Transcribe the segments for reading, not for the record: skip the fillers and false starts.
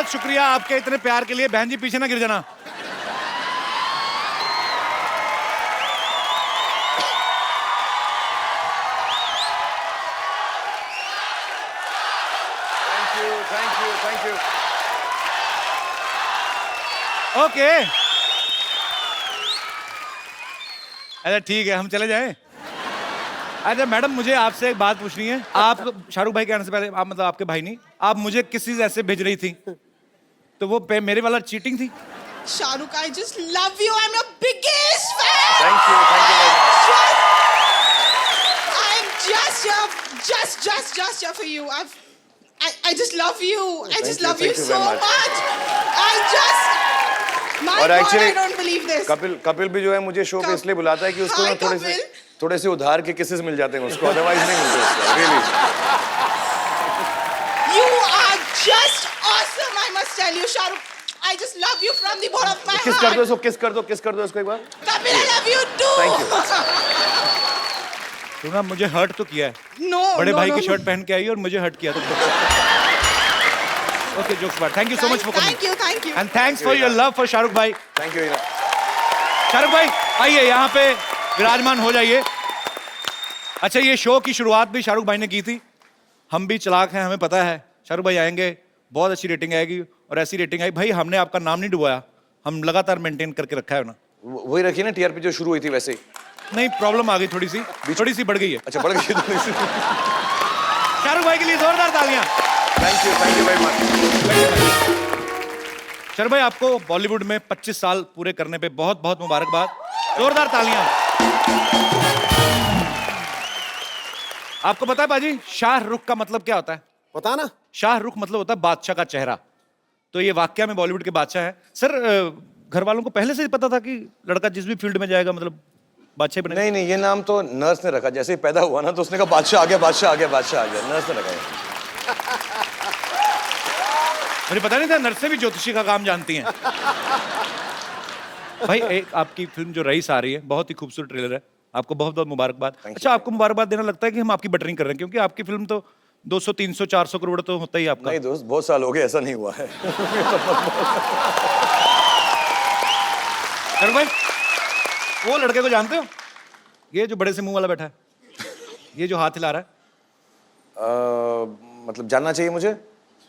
बहुत शुक्रिया आपके इतने प्यार के लिए। बहन जी पीछे ना गिर जाना। Thank you. ओके अच्छा ठीक है, हम चले जाएं। अच्छा मैडम, मुझे आपसे एक बात पूछनी है। आप शाहरुख भाई के आने से पहले, आप मतलब आपके भाई नहीं, आप मुझे किस चीज ऐसे भेज रही थी, तो वो मेरे वाला चीटिंग थी? Shahrukh, I just love you. I'm your biggest fan. Thank you very much. I'm just here for you. I just love you. I just love you thank you so very much. My और God, actually, I don't believe this. Kapil भी जो है मुझे show पे इसलिए बुलाता है कि उसको Hi, ना Kapil. थोड़े से उधार के किसेस मिल जाते हैं उसको, अदरवाइज नहीं मिलते उसको। Really. You are just awesome. I must tell you, Shahrukh. I just love you from the bottom of my किस कर दो heart. इसको, किस कर दो इसको एक बार। Kapil, I love you too. Thank you. सुना, मुझे हर्ट तो किया है। No, बड़े no, भाई no. की शर्ट पहन के आई और मुझे हर्ट किया था। ओके, जोक्स बात। Thank you so much for coming. Thank you. And thanks for your love for Shahrukh भाई। Thank you. शाहरुख भाई आइए, यहाँ पे विराजमान हो जाइए। अच्छा, ये शो की शुरुआत भी शाहरुख भाई ने की थी। हम भी चालाक हैं, हमें पता है शाहरुख भाई आएंगे, बहुत अच्छी रेटिंग आएगी, और ऐसी रेटिंग आई। भाई हमने आपका नाम नहीं डुबाया, हम लगातार मेंटेन करके रखा है ना। वही रखी ना टीआरपी जो शुरू हुई थी वैसे ही। नहीं, प्रॉब्लम आ गई थोड़ी सी बढ़ गई है। अच्छा, बढ़ गई थोड़ी सी। शाहरुख भाई के लिए जोरदार तालियां। Thank you very much. Shahrukh भाई, आपको बॉलीवुड में 25 साल पूरे करने पे बहुत बहुत मुबारकबाद। जोरदार तालियां। आपको पता है बाजी, शाहरुख का मतलब क्या होता है? पता ना? शाहरुख मतलब होता है बादशाह का चेहरा। तो ये वाकया में बॉलीवुड के बादशाह हैं। सर, घर वालों को पहले से ही पता था कि लड़का जिस भी फील्ड में जाएगा मतलब बादशाह बनेगा? नहीं, ये नाम तो नर्स ने रखा। जैसे ही पैदा हुआ ना तो उसने कहा बादशाह आ गया। नर्स ने रखा है। मुझे पता नहीं था नर्सें भी ज्योतिषी का काम जानती हैं। भाई, एक आपकी फिल्म जो रईस आ रही है, बहुत ही खूबसूरत ट्रेलर है। आपको बहुत बहुत मुबारकबाद। अच्छा, आपको मुबारकबाद देना लगता है कि हम आपकी बटरिंग कर रहे हैं, क्योंकि आपकी फिल्म तो 200, 300, 400 करोड़ तो होता ही आपका। नहीं दोस्त, बहुत साल हो गए, ऐसा नहीं हुआ है। शाहरुख भाई, वो लड़के को जानते हो, ये जो बड़े से मुंह वाला बैठा है, ये जो हाथ हिला रहा है? मतलब जानना चाहिए मुझे?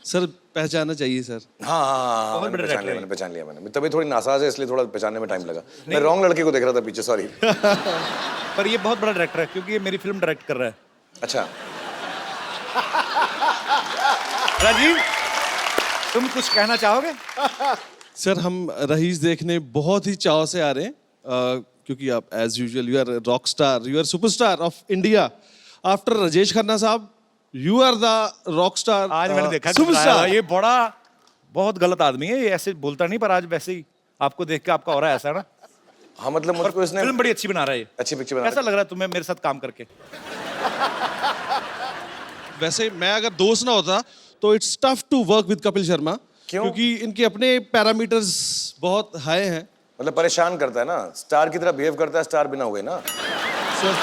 सर पहचानना चाहिए सर। हाँ, बहुत बड़े मैंने director हैं। पहचान लिया मैंने। तभी थोड़ी नासाज है, इसलिए थोड़ा पहचानने में टाइम लगा। मैं रॉन्ग लड़के को देख रहा था पीछे, सॉरी। पर ये बहुत बड़ा डायरेक्टर है, क्योंकि ये मेरी फिल्म डायरेक्ट कर रहा है। अच्छा, राजीव, तुम कुछ कहना चाहोगे? सर हम रईस देखने बहुत ही चाव से आ रहे हैं, क्योंकि आप as usual you are rock star, you are superstar of India. After Rajesh Khanna साहब, you are the rock star. आज मैंने देखा सुपरस्टार। ये बहुत गलत आदमी है, ये ऐसे बोलता नहीं, पर आज वैसे ही आपको देख के आपका हो रहा है ऐसा ना। हाँ मतलब मुझको इसने फिल्म बड़ी अच्छी बना रहा है ये। अच्छी पिक्चर बना। कैसा लग रहा है तुम्हें मेरे साथ काम करके? वैसे मैं अगर दोस्त ना होता तो it's tough to work with Kapil Sharma. क्यों? क्योंकि इनके अपने पैरामीटर्स बहुत हाई हैं। मतलब परेशान करता है ना, स्टार की तरह बिहेव करता है, स्टार बिना हुए ना। सर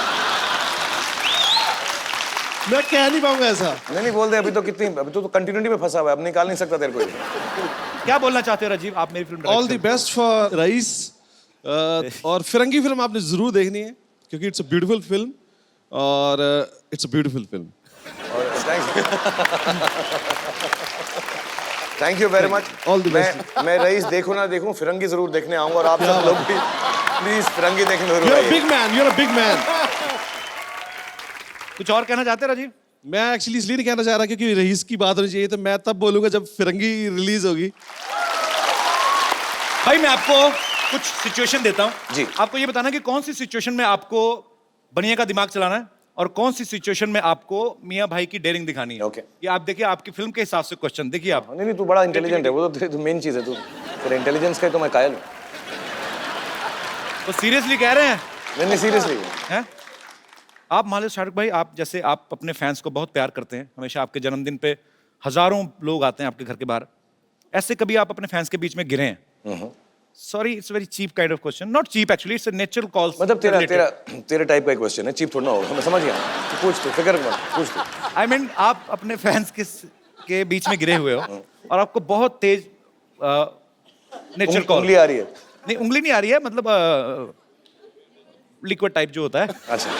मैं कह नहीं पाऊंगा ऐसा। नहीं बोल दे, अभी तो कंटिन्यूटी में फंसा हुआ है, अब निकाल नहीं सकता तेरे को। क्या बोलना चाहते हो राजीव, आप मेरी film all the best for Raees. और फिरंगी फिल्म आपने जरूर देखनी है, क्योंकि इट्स अ ब्यूटीफुल फिल्म, और it's a beautiful film. Thank you very much. All the best. मैं रईस देखूं ना देखूं, फिरंगी जरूर देखने आऊंगा, और आप सब लोग भी प्लीज फिरंगी देखने जरूर You're a आइए। big man, you're a big man। कुछ और कहना चाहते हैं राजीव? मैं एक्चुअली इसलिए नहीं कहना चाह रहा क्योंकि रईस की बात होनी चाहिए, तो मैं तब बोलूंगा जब फिरंगी रिलीज होगी। भाई, मैं आपको कुछ सिचुएशन देता हूं जी। आपको ये बताना कि कौन सी सिचुएशन में आपको बनिया का दिमाग चलाना है, और कौन सी सिचुएशन में आपको मियां भाई की डेयरिंग दिखानी है। ओके। ये आप देखिए, आपकी फिल्म के हिसाब से क्वेश्चन देखिए आप। नहीं तू बड़ा इंटेलिजेंट है, वो तो मेन चीज है। तू तेरे इंटेलिजेंस का ही तो मैं कायल हूं। तो सीरियसली कह रहे हैं? नहीं सीरियसली। हैं? आप मान लो शाहरुख भाई, आप जैसे आप अपने फैंस को बहुत प्यार करते हैं, हमेशा आपके जन्मदिन पे हजारों लोग आते हैं आपके घर के बाहर, ऐसे कभी आप अपने फैंस के बीच में गिरे हैं? Sorry, it's very cheap kind of question, not cheap actually, it's a natural call. मतलब तेरे टाइप का क्वेश्चन है, चीप थोड़ा ना होगा, मैं समझ गया। तू पूछ, तू फिक्र मत, पूछ तू। आई मीन, आप अपने फैंस के बीच में गिरे हुए हो, और आपको बहुत तेज नेचर कॉल। उंगली आ रही है। नहीं, उंगली नहीं आ रही है, मतलब लिक्विड टाइप जो होता है। अच्छा,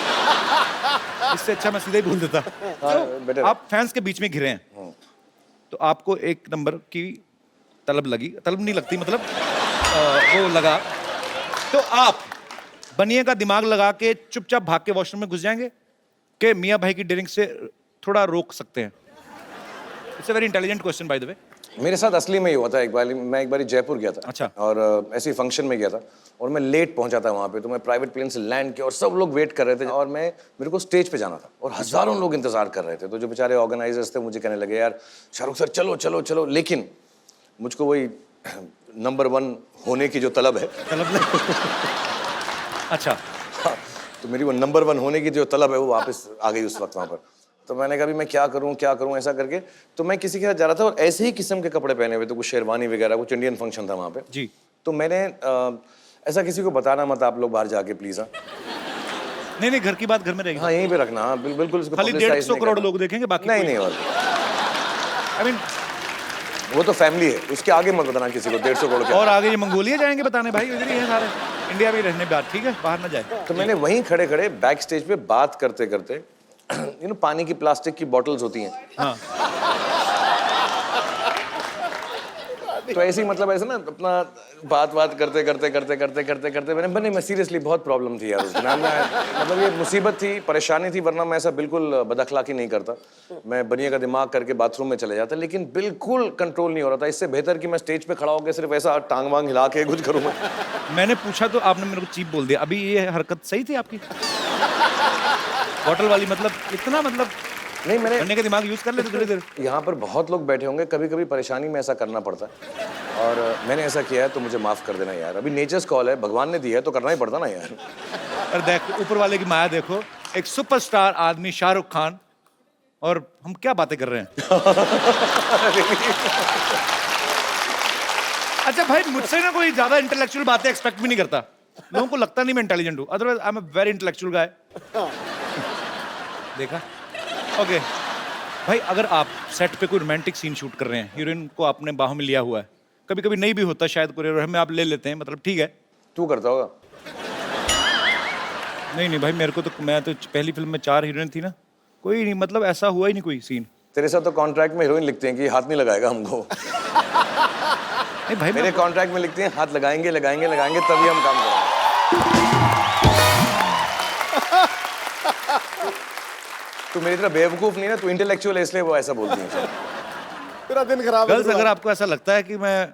इससे अच्छा मैं सीधा ही बोल देता। better तो आप फैंस के बीच में घिरे हैं, तो आपको एक नंबर की तलब लगी, तलब नहीं लगती, मतलब वो लगा, तो आप बनिए का दिमाग लगा के चुपचाप भाग के वॉशरूम में घुस जाएंगे कि मियाँ भाई की ड्रिंक से थोड़ा रोक सकते हैं? It's a very intelligent question by the way. मेरे साथ असली में ही हुआ था। मैं एक बार जयपुर गया था। अच्छा। और ऐसे ही फंक्शन में गया था और मैं लेट पहुंचा था वहाँ पे, तो मैं प्राइवेट प्लेन से लैंड किया और सब लोग वेट कर रहे थे और मेरे को स्टेज पे जाना था और हजारों लोग इंतजार कर रहे थे। तो जो बेचारे ऑर्गेनाइजर्स थे मुझे कहने लगे, यार शाहरुख सर चलो चलो चलो, लेकिन मुझको वही नंबर 1 होने की जो तलब है, अच्छा, हाँ, तो मेरी वो नंबर 1 होने की जो तलब है वो वापस आ गई उस वक्त वहाँ पर। तो मैंने कहा भी मैं क्या करूँ ऐसा करके। तो मैं किसी के साथ जा रहा था और ऐसे ही किस्म के कपड़े पहने हुए थे, कुछ शेरवानी वगैरह, कुछ इंडियन फंक्शन था वहाँ पे जी। तो मैंने ऐसा किसी को बताना मत आप लोग बाहर जाके प्लीज। हाँ नहीं, घर की बात घर में रहेगी। हाँ, यहीं पे रखना। हाँ, बिल्कुल इसको खाली publicize 150 नहीं करोड़ करना। लोग देखेंगे, बाकी नहीं और आई मीन वो तो फैमिली है, उसके आगे मत बताना किसी को 150 करोड़ के। और आगे ये मंगोलिया जाएंगे बताने, भाई इधर ही है सारे, इंडिया में ही रहने बात, ठीक है, बाहर ना जाए। तो मैंने वहीं खड़े खड़े बैक स्टेज पे बात करते करते पानी की प्लास्टिक की बॉटल्स होती हैं, हाँ। तो ऐसे ही मतलब ऐसे ना अपना बात करते करते मैं सीरियसली बहुत प्रॉब्लम थी यार उस दिन। मतलब ये मुसीबत थी, परेशानी थी, वरना मैं ऐसा बिल्कुल बदअखलाकी नहीं करता। मैं बनिए का दिमाग करके बाथरूम में चले जाता, लेकिन बिल्कुल कंट्रोल नहीं हो रहा था। इससे बेहतर कि मैं स्टेज पे खड़ा होकर सिर्फ ऐसा टांग वांग हिला के कुछ करूँ। मैंने पूछा तो आपने मेरे को चीप बोल दिया। अभी ये हरकत सही थी आपकी? बॉटल वाली, मतलब इतना, मतलब नहीं, मैंने बनिए का दिमाग यूज कर लेते थोड़ी देर। यहाँ पर बहुत लोग बैठे होंगे, कभी कभी परेशानी में ऐसा करना पड़ता है और मैंने ऐसा किया है, तो मुझे माफ कर देना यार। अभी नेचर्स कॉल है, भगवान ने दिया है तो करना ही पड़ता ना यार। और देख ऊपर वाले की माया देखो, एक सुपरस्टार आदमी शाहरुख खान, और हम क्या बातें कर रहे हैं। अच्छा भाई, मुझसे ना कोई ज्यादा इंटेलेक्चुअल बातें एक्सपेक्ट भी नहीं करता। लोगों को लगता नहीं मैं इंटेलिजेंट हूं, otherwise I am a very intellectual guy. देखा? ओके भाई, अगर आप सेट पे कोई रोमांटिक सीन शूट कर रहे हैं, हीरोइन को आपने बाहों में लिया हुआ है, कभी कभी नहीं भी होता शायद, कोरियोग्राफर में आप ले लेते हैं, मतलब ठीक है। तू करता होगा? नहीं भाई, मेरे को तो, मैं तो पहली फिल्म में 4 हीरोइन थी ना, कोई नहीं, मतलब ऐसा हुआ ही नहीं कोई सीन। तेरे साथ तो कॉन्ट्रैक्ट में हीरोइन लिखते हैं कि हाथ नहीं लगाएगा हमको। नहीं भाई, मेरे कॉन्ट्रैक्ट में लिखते हैं हाथ लगाएंगे तभी हम काम करेंगे। तू मेरी तरह बेवकूफ नहीं ना, तू इंटेलेक्चुअल है, इसलिए वो ऐसा बोलती है। तेरा दिन खराब है। गर्ल्स, अगर आपको ऐसा लगता है कि मैं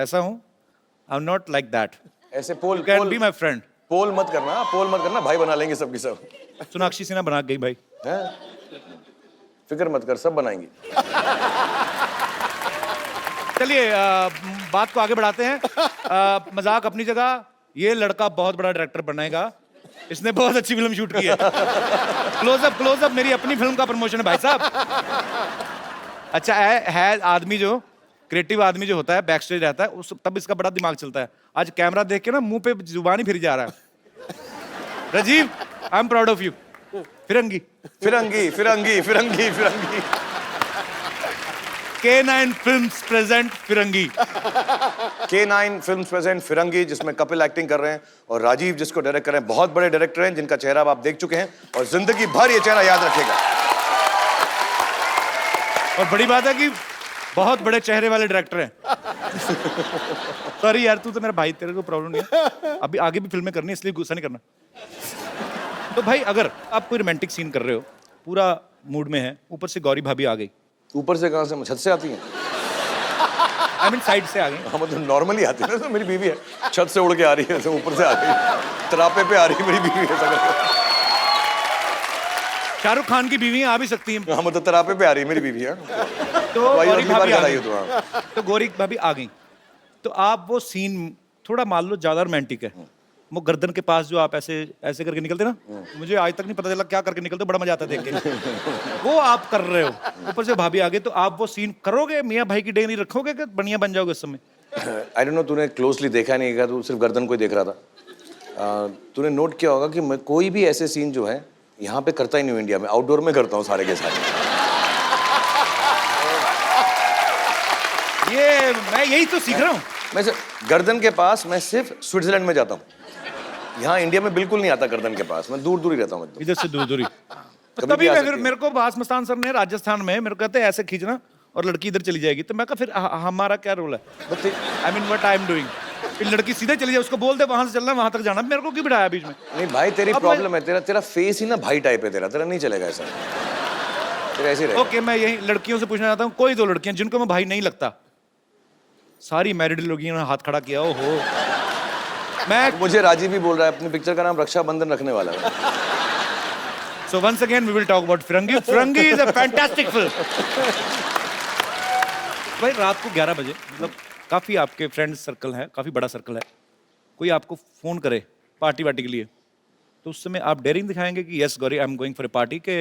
ऐसा हूं, I am not like that, ऐसे पोल कैन बी माय फ्रेंड। पोल मत करना, भाई बना लेंगे सबकी सब। सोनाक्षी सिन्हा बना गई भाई। हैं? फिक्र मत कर, सब बनाएंगी। चलिए बात को आगे बढ़ाते हैं। मजाक अपनी जगह, ये लड़का बहुत बड़ा डायरेक्टर बनेगा, इसने बहुत अच्छी फिल्म शूट की है। क्लोजअप मेरी अपनी फिल्म का प्रमोशन है भाई साहब। अच्छा है आदमी जो क्रिएटिव आदमी जो होता है, बैक स्टेज रहता है, उस तब इसका बड़ा दिमाग चलता है। आज कैमरा देख के ना मुंह पे जुबान ही फिर जा रहा है। Rajiv, I am proud of you. Firangi K9 Films present Firangi. K9 Films present Firangi, जिसमें कपिल एक्टिंग कर रहे हैं और राजीव जिसको डायरेक्ट कर रहे हैं। बहुत बड़े डायरेक्टर हैं जिनका चेहरा अब आप देख चुके हैं और जिंदगी भर ये चेहरा याद रखेगा। और बड़ी बात है कि बहुत बड़े चेहरे वाले डायरेक्टर हैं। सॉरी यार, तू तो मेरा भाई, तेरे को प्रॉब्लम नहीं है। अभी आगे भी फिल्में करनी है, इसलिए गुस्सा नहीं करना। तो भाई, अगर आप कोई रोमांटिक सीन कर रहे हो, पूरा मूड में है, ऊपर से गौरी भाभी आ गई। ऊपर से कहां से? छत से आती हैं? आई मीन साइड से आ गई। हाँ, मतलब नॉर्मली आती है ना। तो मेरी बीवी है, छत से उड़ के आ रही है, ऊपर से आ गई, तरापे पे आ रही है मेरी बीवी। ऐसा करके शाहरुख खान की बीवी आ भी सकती है। हाँ, मतलब तरापे पे आ रही है मेरी बीवी। तो गौरी भाभी आ गई। तो गौरी भाभी आ गई, तो आप वो सीन थोड़ा मान लो ज्यादा रोमांटिक है, वो गर्दन के पास जो आप ऐसे ऐसे करके निकलते ना, मुझे आज तक नहीं पता चला क्या करके निकलते, बड़ा मजा आता है देख के। वो आप कर रहे हो, ऊपर से भाभी आ गई, तो आप वो सीन करोगे, मियाँ भाई की डेंगरी रखोगे कि बढ़िया बन जाओगे उस समय? आई डोंट नो, तूने क्लोजली देखा नहीं है, तू सिर्फ गर्दन को ही देख रहा था। तूने नोट किया होगा कि मैं कोई भी ऐसे सीन जो है यहाँ पे करता ही नहीं हूँ इंडिया में, आउटडोर में करता हूँ सारे के सारे। ये मैं यही तो सीख रहा हूँ। मैं गर्दन के पास मैं सिर्फ स्विट्जरलैंड में जाता हूँ, यहाँ इंडिया में बिल्कुल नहीं आता गर्दन के पास, मैं दूर दूर ही रहता हूँ एकदम। इधर से दूर दूरी। तो कभी तभी भी आ मैं सकती फिर है। मेरे को बास मस्तान सर ने राजस्थान में मेरे को कहते हैं ऐसे खींचना और लड़की इधर चली जाएगी, तो मैं कहा फिर हमारा क्या रोल है? I mean what I am doing. लड़की सीधे चली जाए, उसको बोल दे वहां से चलना, वहां तक जाना, मेरे को क्यों बिठाया बीच में? नहीं भाई तेरी अब प्रॉब्लम है, तेरा फेस ही ना भाई टाइप है, तेरा नहीं चलेगा ऐसा, तेरा ऐसे ही रहेगा। ओके, मैं यही लड़कियों से पूछना चाहता हूँ, कोई दो लड़कियां जिनको मैं भाई नहीं लगता, सारी मैरिड लड़कियों ने हाथ खड़ा किया। ओहो, मैं मुझे राजीव भी बोल रहा है अपनी पिक्चर का नाम रक्षाबंधन रखने वाला है। So once again we will talk about Firangi. Firangi is a fantastic film. भाई रात को 11 बजे, मतलब काफी आपके फ्रेंड सर्कल है, काफी बड़ा सर्कल है, कोई आपको फोन करे पार्टी वार्टी के लिए, तो उस समय आप डेयरिंग दिखाएंगे कि yes Gauri I am going for a party, के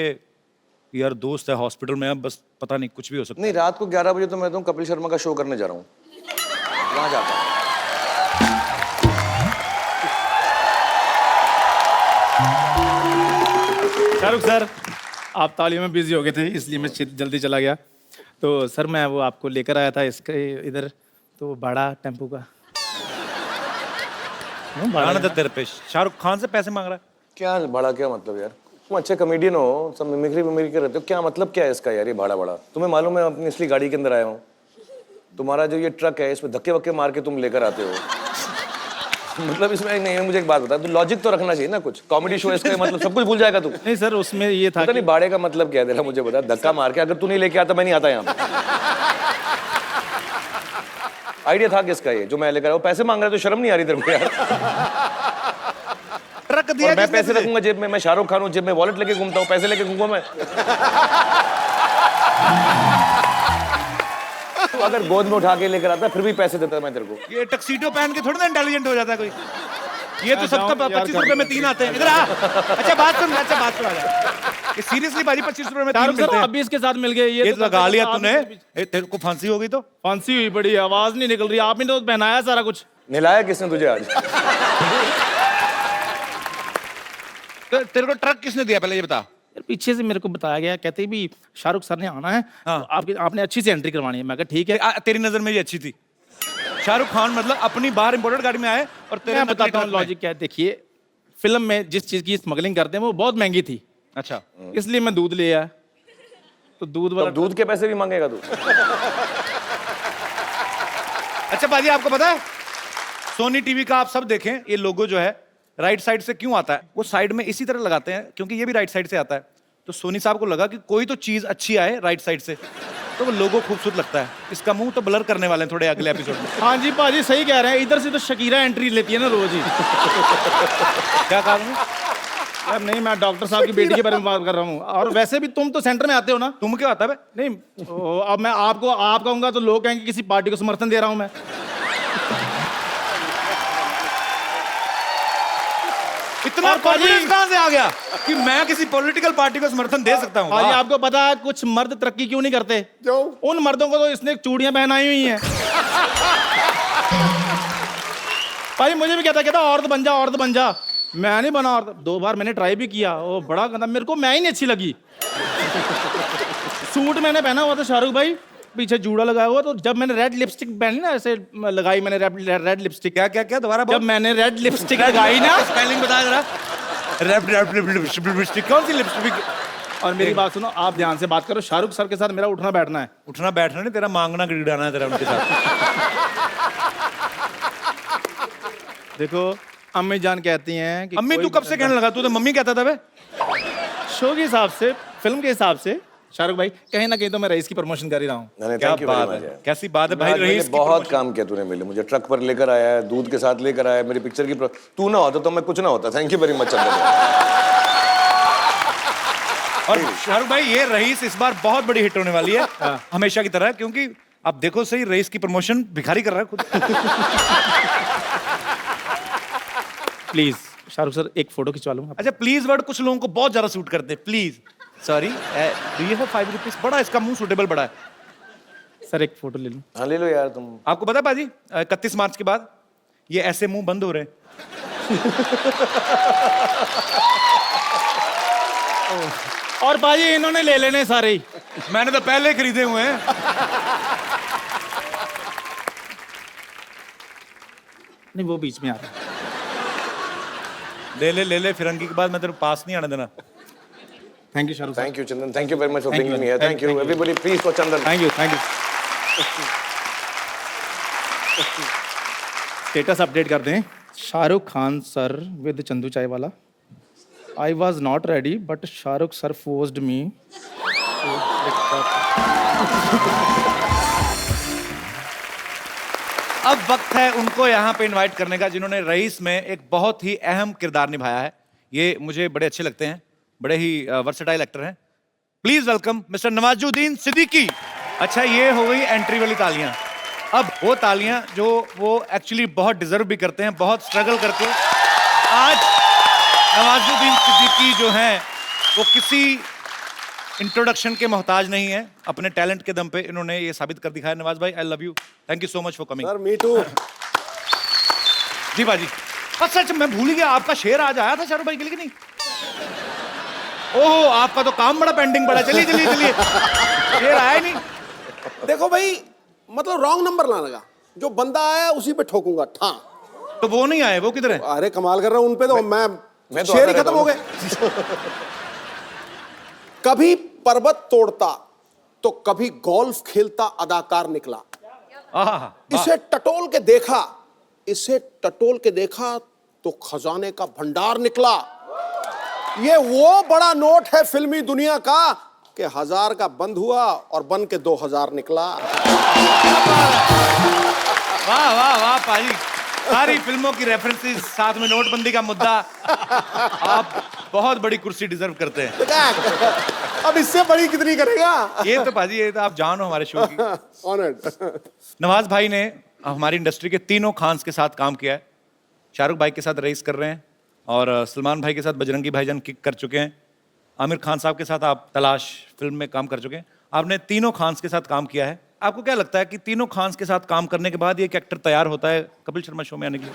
यार दोस्त है हॉस्पिटल में, अब बस पता नहीं कुछ भी हो सकता है? नहीं, रात को 11 बजे तो मैं तो कपिल शर्मा का शो करने जा रहा हूँ, वहां जाता हूँ। शाहरुख सर, आप तालियों में बिजी हो गए थे इसलिए मैं जल्दी चला गया। तो सर मैं वो आपको लेकर आया था इसके इधर, तो भाड़ा टेम्पो का। भाड़ा तो तेरे पे शाहरुख खान से पैसे मांग रहा है। क्या भाड़ा, क्या मतलब यार? तुम अच्छे कॉमेडियन हो, सब मिमिक्री कर रहते हो, क्या मतलब क्या है इसका यार? ये भाड़ा तुम्हें मालूम है, अपनी इसलिए गाड़ी के अंदर आया हूँ, तुम्हारा जो ये ट्रक है इसमें धक्के वक्के मार के तुम लेकर आते हो। मतलब इसमें नहीं, मुझे एक बात बता, तो लॉजिक तो रखना चाहिए ना कुछ, कॉमेडी शो इसका मतलब सब कुछ भूल जाएगा तू। नहीं सर, उसमें ये था पता नहीं भाड़े का मतलब क्या है तेरा, मुझे बता। धक्का मार के, अगर तू नहीं लेके आता मैं नहीं आता यहाँ पे। आइडिया था किसका ये जो मैं लेकर आया? पैसे मांग रहा है तो शर्म नहीं आ रही तेरे को यार? ट्रक दिया और मैं किसने पैसे तुझे? रखूंगा जेब में, मैं शाहरुख खान हूँ, जेब में वॉलेट लेके घूमता हूँ, पैसे लेके घूमूंगा मैं? तो अगर गोद में उठा के लेकर आता फिर भी पैसे देता मैं तेरे को। ये टक्सीडो पहन के थोड़ा ना इंटेलिजेंट हो जाता है कोई। ये तो सबका जाऊं, यार, 25 रुपए में 3 आते हैं। इधर आ। अच्छा बात सुन आ जा। ये सीरियसली बाजी 25 रुपए में 3 शाहरुख मिलते सर हैं। आप भी इसके साथ मिल गए। ये तो लगा लिया आप तूने। भी- तेरे को फांसी हो गई तो? फांसी हुई बड़ी, आवाज नहीं निकल रही, आपने तो पहनाया सारा कुछ। नहलाया किसने तुझे आज? तेरे को ट्रक किसने दिया पहले ये बता? यार पीछे से मेरे को बताया गया, कहते हैं भी शाहरुख सर ने आना है, हाँ। तो आपने अच्छी सी एंट्री करवानी है। मैं कहा ठीक है। तेरी नजर में ये अच्छी थी। शाहरुख खान मतलब अपनी बाहर इंपोर्टेड गाड़ी में आए और तेरे मैं नकली बताता हूँ ट्रक में। लॉजिक क्या है। देखिए, फिल्म में जिस चीज की स्मगलिंग करते हैं वो बहुत महंगी थी, अच्छा, इसलिए मैं दूध ले आया। तो दूध तो वाला दूध के पैसे भी मांगेगा तू? अच्छा बाजी आपको पता है सोनी टीवी का आप सब देखें, ये लोगो जो है राइट साइड से क्यों आता है? वो साइड में इसी तरह लगाते हैं क्योंकि ये भी राइट साइड से आता है। तो सोनी साहब को लगा कि कोई तो चीज अच्छी आए राइट साइड से, तो वो लोगो खूबसूरत लगता है। इसका मुंह तो ब्लर करने वाले हैं थोड़े अगले एपिसोड में। हाँ जी पाजी सही कह रहे हैं, इधर से तो शकीरा एंट्री लेती है ना रोज ही। क्या कहा तुमने? यार नहीं, मैं डॉक्टर साहब की बेटी के बारे में बात कर रहा हूँ। और वैसे भी तुम तो सेंटर में आते हो ना। तुम क्या आता है बे? नहीं अब मैं आपको आप कहूंगा तो लोग कहेंगे किसी पार्टी को समर्थन दे रहा हूँ मैं। इतना और पाजी- कॉन्फिडेंस कहां से आ गया कि मैं किसी पॉलिटिकल पार्टी को समर्थन दे सकता हूं? पाजी वाह। आपको पता है कुछ मर्द तरक्की क्यों नहीं करते? उन मर्दों को तो इसने चूड़ियां पहनाई हुई हैं। भाई मुझे भी कहता औरत बन जा, औरत बन जा। मैं नहीं बना औरत। 2 बार मैंने ट्राई भी किया, वो बड़ा गंदा, मेरे को मैं ही नहीं अच्छी लगी। सूट मैंने पहना हुआ था शाहरुख भाई, पीछे जूड़ा लगाया हुआ, तो जब मैंने रेड लिपस्टिक पहनी ना, ऐसे लगाई मैंने रेड लिपस्टिक। क्या क्या क्या दोबारा जब मैंने रेड लिपस्टिक लगाई ना, स्पेलिंग बता जरा। लिपस्टिक कौन सी लिपस्टिक? और मेरी बात सुनो, आप ध्यान से बात करो, शाहरुख सर के साथ मेरा उठना बैठना है। उठना बैठना नहीं, तेरा मांगना गिड़ाना है तेरा उनके साथ। देखो अम्मी जान कहती हैं कि अम्मी कोई तू कब से कहने लगा? तू तो मम्मी कहता था बे। शो के हिसाब से, फिल्म के हिसाब से शाहरुख भाई कहीं ना कहीं तो मैं रईस की प्रमोशन कर ही रहा हूँ। नहीं, क्या thank you very बात much है, यार। कैसी बात है भाई। आज मैंने रईस की बहुत काम किया तूने मेरे लिए, मुझे ट्रक पर लेकर आया है, दूध के साथ लेकर आया है, मेरी पिक्चर की तू ना होता तो मैं कुछ ना होता। Thank you very much. और शाहरुख भाई ये रईस इस बार बहुत बड़ी हिट होने वाली है, हमेशा की तरह, क्योंकि आप देखो सही रईस की प्रमोशन भिखारी कर रहा है खुद। प्लीज शाहरुख सर एक फोटो खिंचवा लूँ। अच्छा प्लीज वर्ड कुछ लोगों को बहुत ज्यादा सूट करते हैं। Please sorry do you have 5 rupees? बड़ा इसका मुंह सूटेबल बड़ा है। सर एक फोटो ले लूँ। हाँ ले लो यार तुम। आपको पता है बाजी 31 मार्च के बाद ये ऐसे मुंह बंद हो रहे हैं। और भाजी इन्होंने ले लेने सारे ही। मैंने तो पहले खरीदे हुए हैं। नहीं वो बीच में आता है। ले ले फिरंगी के बाद मैं तेरे को पास नहीं आने देना। Thank you Shahrukh. Thank you, Chandan. Thank you very much for Thank bringing you. me here. Thank you. Thank you. Everybody, please for Chandan. Thank you status update कर दें। Shahrukh Khan sir with Chandu Chaiwala. I was not ready but Shahrukh sir forced me. अब वक्त है उनको यहाँ पे invite करने का जिन्होंने रईस में एक बहुत ही अहम किरदार निभाया है। ये मुझे बड़े अच्छे लगते हैं, बड़े ही वर्सेटाइल एक्टर हैं। Please welcome mister Nawazuddin Siddiqui. अच्छा, ये हो गई एंट्री वाली तालियां। अब वो तालियां जो वो एक्चुअली बहुत डिजर्व भी करते हैं, बहुत स्ट्रगल करके। आज नवाजुद्दीन सिद्दीकी जो हैं वो किसी इंट्रोडक्शन के मोहताज नहीं है। अपने टैलेंट के दम पे इन्होंने ये साबित कर दिखाया। नवाज भाई, I love you, thank you so much for coming. Sir me too. जी बाजी। अच्छा अच्छा, मैं भूल ही गया, आपका शेर आज आया था शाहरुख भाई के लिए कि नहीं? ओह, आपका तो काम बड़ा पेंडिंग पड़ा। चलिए चलिए चलिए, शेर आया ही नहीं। देखो भाई, मतलब रॉन्ग नंबर लाने का, जो बंदा आया उसी पे ठोकूंगा ठा। तो वो नहीं आए, वो किधर है? अरे कमाल कर रहा हूं उन पे तो मैं तो शेर ही आता खत्म रहता हो गए। कभी पर्वत तोड़ता तो कभी गोल्फ खेलता अदाकार निकला। आहा, इसे टटोल के देखा, इसे टटोल के देखा तो खजाने का भंडार निकला। ये वो बड़ा नोट है फिल्मी दुनिया का कि 1000 का बंद हुआ और बन के 2000 निकला। वाह वाह वाह पाजी, सारी फिल्मों की रेफरेंसेस, साथ में नोटबंदी का मुद्दा। आप बहुत बड़ी कुर्सी डिजर्व करते हैं। अब इससे बड़ी कितनी करेगा? ये तो पाजी, ये तो आप जान हो हमारे शो की। ऑनर्ड। नवाज भाई ने हमारी इंडस्ट्री के तीनों खान्स के साथ काम किया है। शाहरुख भाई के साथ रईस कर रहे हैं और सलमान भाई के साथ बजरंगी भाईजान किक कर चुके हैं। आमिर खान साहब के साथ आप तलाश फिल्म में काम कर चुके हैं। आपने तीनों खान्स के साथ काम किया है। आपको क्या लगता है कि तीनों खान्स के साथ काम करने के बाद ये एक एक्टर तैयार होता है कपिल शर्मा शो में आने के लिए?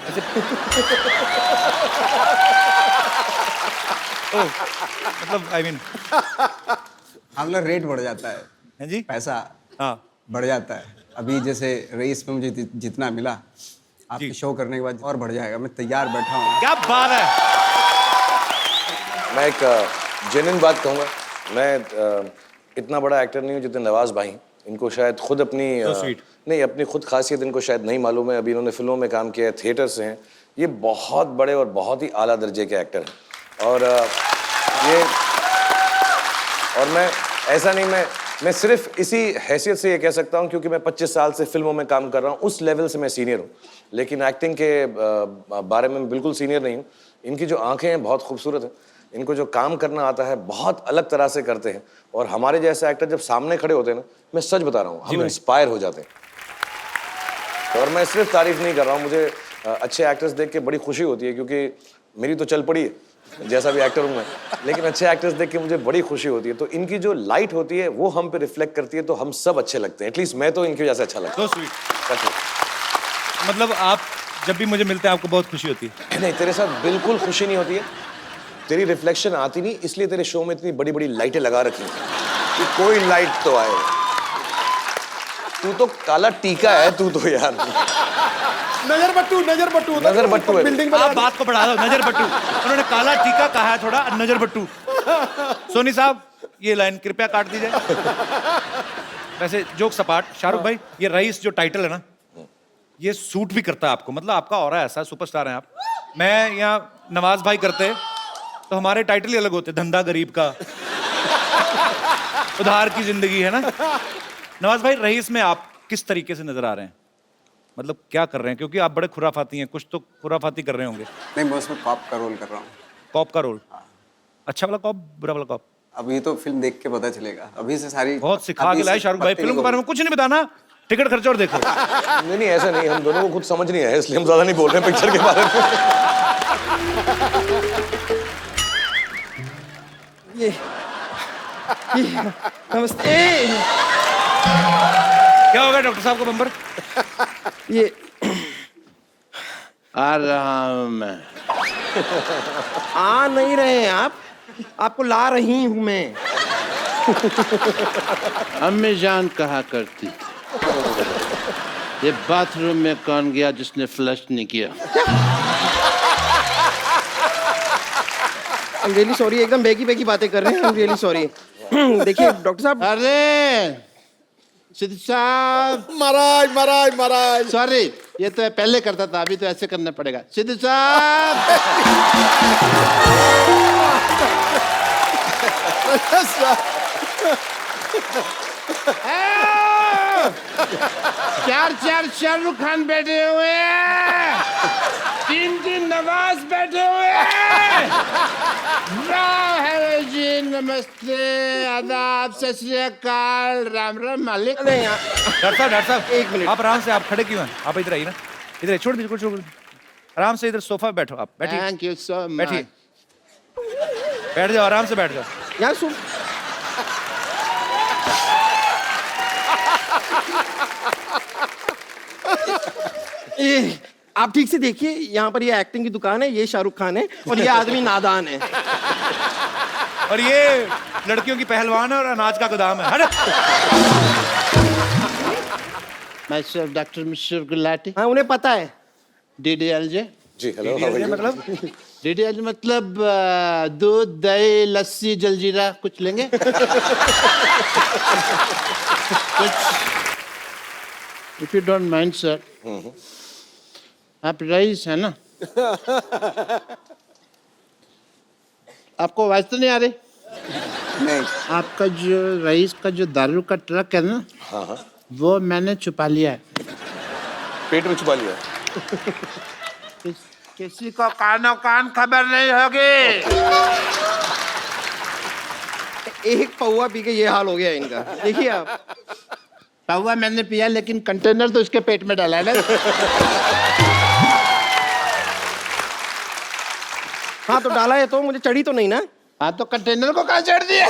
मतलब आई मीन हम लोग रेट बढ़ जाता है, है जी, पैसा हाँ बढ़ जाता है। अभी जैसे रईस में मुझे जितना मिला, आपके शो करने के बाद और बढ़ जाएगा। मैं तैयार बैठा हूँ। क्या बात है। मैं एक जेन्युइन बात कहूँगा। मैं इतना बड़ा एक्टर नहीं हूँ जितने नवाज भाई। इनको शायद खुद अपनी नहीं, अपनी खुद खासियत इनको शायद नहीं मालूम है। अभी इन्होंने फिल्मों में काम किया है, थिएटर से हैं। ये बहुत बड़े और बहुत ही आला दर्जे के एक्टर हैं। और मैं ऐसा नहीं, मैं सिर्फ इसी हैसियत से ये कह सकता हूँ क्योंकि मैं 25 साल से फिल्मों में काम कर रहा हूँ, उस लेवल से मैं सीनियर हूँ। लेकिन एक्टिंग के बारे में बिल्कुल सीनियर नहीं हूँ। इनकी जो आंखें हैं बहुत खूबसूरत हैं। इनको जो काम करना आता है बहुत अलग तरह से करते हैं। और हमारे जैसे एक्टर जब सामने खड़े होते हैं ना, मैं सच बता रहा हूँ, हम इंस्पायर हो जाते हैं। और मैं सिर्फ तारीफ नहीं कर रहा हूँ, मुझे अच्छे एक्टर्स देख के बड़ी खुशी होती है क्योंकि मेरी तो चल पड़ी है जैसा भी एक्टर हूँ मैं, लेकिन अच्छे एक्टर्स देख के मुझे बड़ी खुशी होती है। तो इनकी जो लाइट होती है वो हम पे रिफ्लेक्ट करती है, तो हम सब अच्छे लगते हैं। एटलीस्ट मैं तो इनकी वजह से अच्छा लगता So sweet. मतलब आप जब भी मुझे मिलते हैं आपको बहुत खुशी होती है? नहीं, तेरे साथ बिल्कुल खुशी नहीं होती है। तेरी रिफ्लेक्शन आती नहीं, इसलिए तेरे शो में इतनी बड़ी बड़ी लाइटें लगा रखी हैं कि कोई लाइट तो आए। तू तो काला टीका है, तू तो यार नजर बट्टू है। बिल्डिंग आप बात को बढ़ा दो, नजर बट्टू। उन्होंने काला टीका कहा है, थोड़ा नजर बट्टू। सोनी साहब, ये लाइन कृपया काट दी जाए। वैसे जोक सपाट, शाहरुख भाई, ये रईस जो टाइटल है ना, ये सूट भी करता है आपको। मतलब आपका ऑरा ऐसा, सुपरस्टार हैं आप। मैं यहाँ नवाज भाई करते तो हमारे टाइटल ही अलग होते, धंधा गरीब का, उधार की जिंदगी, है ना। नवाज भाई, रईस में आप किस तरीके से नजर आ रहे हैं? मतलब क्या कर रहे हैं? क्योंकि आप बड़े खुराफाती हैं, कुछ तो खुराफाती कर रहे होंगे। नहीं, मैं उसमें कॉप का रोल कर रहा हूँ। कॉप का रोल? अच्छा वाला कॉप, बुरा वाला कॉप? अभी तो फिल्म देख के पता चलेगा। अभी से सारी बहुत सिखा के लाए शाहरुख भाई। फिल्म के बारे में कुछ नहीं बताना, टिकट खर्चो और देखो। नहीं ऐसा नहीं, हम दोनों को खुद समझ नहीं है इसलिए हम ज्यादा नहीं बोल रहे हैं पिक्चर के बारे में। ये नमस्ते। क्या हो गया डॉक्टर साहब को बम्बर? ये आ रहा हूं मैं। आ नहीं रहे हैं आप, आपको ला रही हूं मैं। अम्मी जान कहा करती थी, ये बाथरूम में कौन गया जिसने फ्लश नहीं किया? आई एम रियली सॉरी, एकदम बेगी बेगी बातें कर रहे हैं। I am really sorry. देखिए डॉक्टर साहब। अरे सिद्ध साहब, महाराज महाराज महाराज, सॉरी, ये तो पहले करता था, अभी तो ऐसे करना पड़ेगा। सिद्ध साहब, चार चार शाहरुख खान बैठे हुए हैं, तीन तीन नवाज बैठे हुए हैं। वाह, हेलो जी, नमस्ते, आदाब, सत श्री अकाल, राम राम मालिक। नहीं यार, डॉक्टर साहब एक मिनट। आप आराम से, आप खड़े क्यों हैं? आप इधर आइए ना, इधर छोड़ दीजिए, छोड़ दीजिए। आराम से इधर सोफा पे बैठो, आप बैठिए, थैंक यू सो मच। बैठिए, बैठ जाओ, आराम से बैठ जाओ। यार सुन, ये आप ठीक से देखिए, यहाँ पर ये एक्टिंग की दुकान है, ये शाहरुख खान है और ये आदमी नादान है। और ये लड़कियों की पहलवान है और अनाज का गोदाम है। हट। Myself, Dr. Mr. Gulati, हाँ उन्हें पता है। DDLJ। जी हेलो, ये मतलब DDLJ मतलब दूध, दही, लस्सी, जलजीरा कुछ लेंगे? If you don't mind, sir. आप रईस है ना? आपको आवाज तो नहीं आ रही? नहीं, आपका जो रईस का जो दारू का ट्रक है ना, हाँ हाँ, वो मैंने छुपा लिया है। पेट में छुपा लिया। किसी को कानो कान खबर नहीं होगी। एक पौवा पी के ये हाल हो गया इनका। देखिए आप, पौवा मैंने पिया, लेकिन कंटेनर तो उसके पेट में डाला है ना। हाँ तो डाला है तो मुझे चढ़ी तो नहीं ना? हाँ तो कंटेनर को कहाँ चढ़ दिया?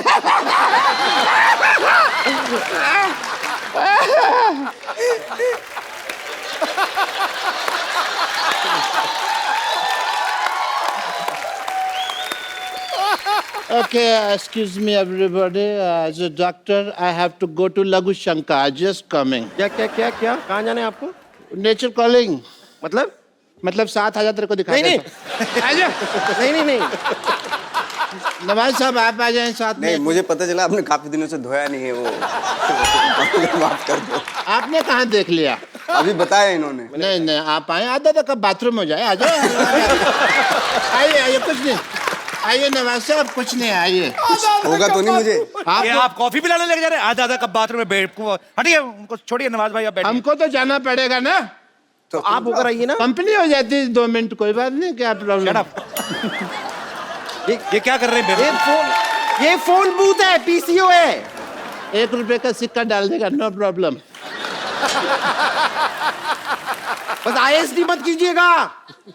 Okay, excuse me everybody. As a doctor, I have to go to Lagu Shankar. Just coming. क्या क्या क्या क्या? कहाँ जाना है आपको? Nature calling. मतलब 7,000 तेरे को दिखा नहीं नहीं देता। आ जा। नहीं नहीं नहीं, नवाज साहब आप आ जाएं साथ नहीं, में। मुझे पता चला आपने काफी दिनों से धोया नहीं है वो। माफ कर दो। आपने कहाँ देख लिया? अभी बताया इन्होंने। नहीं नहीं, आप आए, आधा तक बाथरूम हो जाए, आ जाओ। आइए आइए, कुछ नहीं, आइए नवाज साहब, कुछ नहीं, आइए। होगा तो नहीं मुझे। आप ये आप कॉफी पिलाने लग जा रहे हैं? आधा आधा कप बाथरूम में बैठ को हटिए, उनको छोड़िए। नवाज भाई आप बैठिए। हमको तो जाना पड़ेगा ना, तो आप होकर आइए ना। कंपनी हो जाती है 2 मिनट, कोई बात नहीं, क्या प्रॉब्लम? ये क्या कर रहे हैं? ये फोन बूथ है, पीसीओ है। 1 रुपए का सिक्का डाल देगा, नो प्रॉब्लम। बस आईएसडी मत कीजिएगा।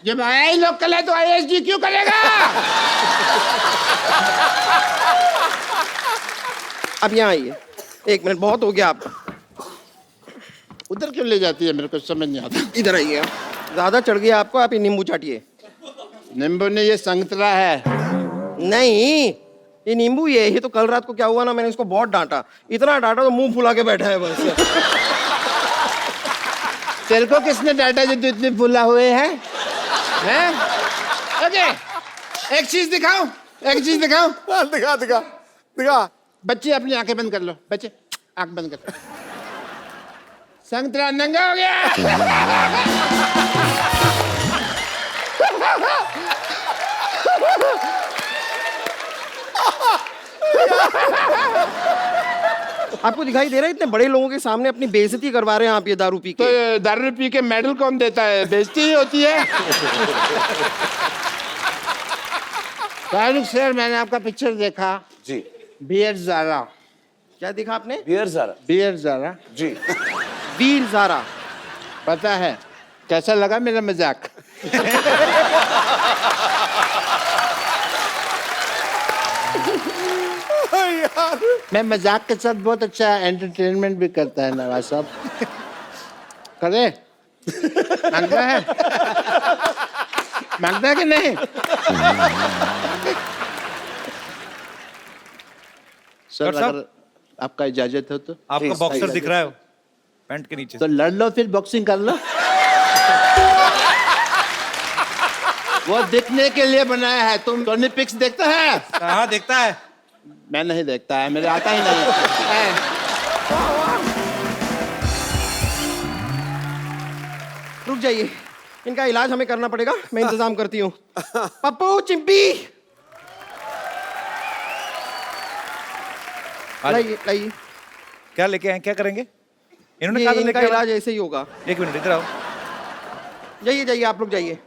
जब आई लोकल है तो आईएसडी क्यों करेगा? अब यहाँ आइए, 1 मिनट बहुत हो गया आपका। उधर क्यों ले जाती है, मेरे को समझ नहीं आता। इधर आइए, ज्यादा चढ़ गया आपको, आप ये नींबू चाटिए। नींबू ने, ये संतरा है। नहीं, ये नींबू ये तो कल रात को क्या हुआ ना, मैंने इसको बहुत डांटा, इतना डांटा तो मुंह फुला के बैठा है बस। तेरे को किसने डांटा जो तू इतने फुला हुए हैं? हैं? ओके, एक चीज दिखाऊं, एक चीज दिखाऊं। दिखा दिखा दिखा। बच्चे अपनी आंखें बंद कर लो, बच्चे आंख बंद कर। संतरा नंगा हो गया। आपको दिखाई दे रहा है इतने बड़े लोगों के सामने अपनी बेइज्जती करवा रहे हैं आप ये दारू पी तो के? ये दारू पी के मेडल कौन देता है? बेइज्जती ही होती है। शाहरुख सर, मैंने आपका पिक्चर देखा। जी। बियर ज़ारा। क्या देखा आपने? बियर ज़ारा। बियर ज़ारा। जी। वीर ज़ारा। पता है कैसा लगा मेरा मजाक? मैं मजाक के साथ बहुत अच्छा एंटरटेनमेंट भी करता है नवाज साहब। करे मांगता है, मांगता है कि नहीं? सर डॉक्टर साहब? अगर आपका इजाजत हो तो। आपका बॉक्सर दिख रहा है? पैंट के नीचे तो लड़ लो फिर बॉक्सिंग कर लो। वो दिखने के लिए बनाया है। तुम टोनी पिक्स देखते हैं? कहाँ देखता है? मैं नहीं देखता है, मेरे आता ही नहीं है। रुक जाइए, इनका इलाज हमें करना पड़ेगा, मैं इंतजाम करती हूँ। पप्पू चिंपी लाइए लाइए। क्या लेके आए, क्या करेंगे? इन्होंने ये कहा था इनका लेके आओ। इलाज ऐसे ही होगा। एक मिनट इधर आओ। जाइए जाइए, आप लोग जाइए।